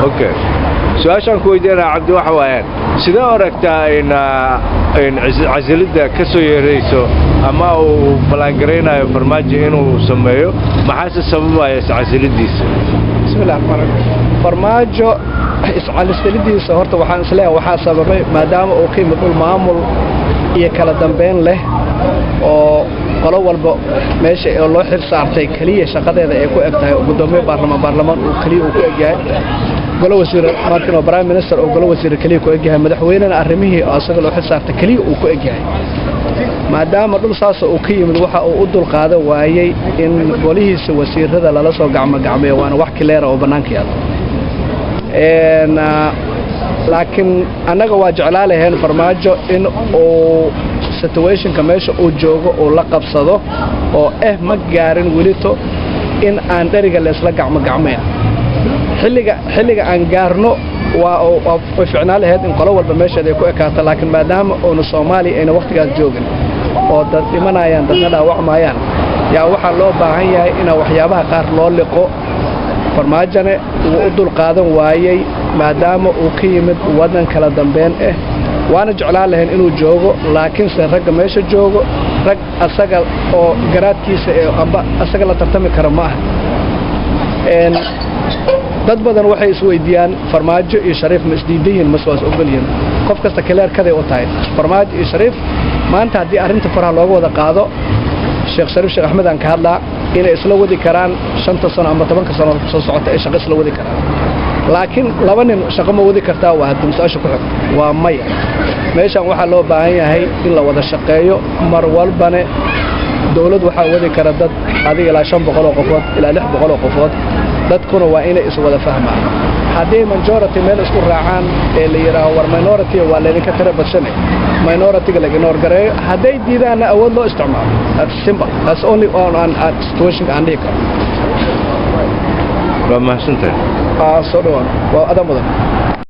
اوكي سؤال كويدنا عبد وحوان سيدا أركتا إن عزلدة كسو يريسو أما وبلانجرينا فرماجي إنه سميه ما حاسس سببها عزلديس بسم الله الرحمن الرحيم فرماجو عزلديس هرت وحان سلاح وحا سببه ما دام أقيم المعامل يكلا دنبين له oo qolo walba meesha loo xil saartay kaliya shaqadeeda ay ku egtahay gudoomiye baarlamaan uu kaliya ku egyahay golo wasiir markan oo prime minister oo golo wasiir kaliya ku egyahay madaxweynaha arrimihii asaga loo xil saartay kaliya uu ku egyahay maadaama dhul saas uu ka yimid waxa uu u dul qaada waayay in golihiisa wasiirada lala soo gacmo waana wax kileer oo banaanka yaalo laakiin anaga waa jeclaalahayn farmaajo in uu situationka meesha uu joogo oo la qabsado oo ma gaarin welito in aan dhariga la isla gacmo xilliga aan gaarno waa ficnaan lahayd in qolo walba meesha ay ku ekaato laakiin maadaama oo Soomaali ayna waqtigaas joogin oo dad dhimanayaan dadna dhaawacmayaan yaa waxa loo baahan yahay in waxyaabaha qaar loo liqo farmaajane uu u dul qaadan waayay maadaama uu ka yimid wadan kala dambeyn waana jeclaan lahayn inuu joogo laakiin se ragga meesha joogo rag asaga oo garaadkiisa amba asaga la tartami karo ma aha dad badan waxay isweydiiyaan farmaajo iyo shariif ma isdiidayin ma soo ogoliyeen qof kasta kaleer kaday u tahay farmaajo iyo shariif maanta haddii arrinta faraha looga wada qaado sheekh shariif sheekh axmed aan ka hadlaa inay isla wadi karaan 5 sano ama 10 sano soo socota ay shaqo isla wadi karaan laakiin laba nin shaqo ma wadi kartaa waa hadda su'aasha ku xig waa maya meeshan waxa loo baahan yahay in la wada shaqeeyo mar walbana dawlad waxa wadi kara dad adiga ilaa 500 oo qofood ilaa 600 oo qofood dadkuna waa inay is wada fahmaan haddii majority meel isku raacaan ee la yiraahdo war minority waa la ka tira badsanay minority laga ignore gareeyo hadday diidaan awood loo isticmaalo that's simple that's only on a situation aan dhigi karo waa mahadsantahay soo dhawaan waa adam mudan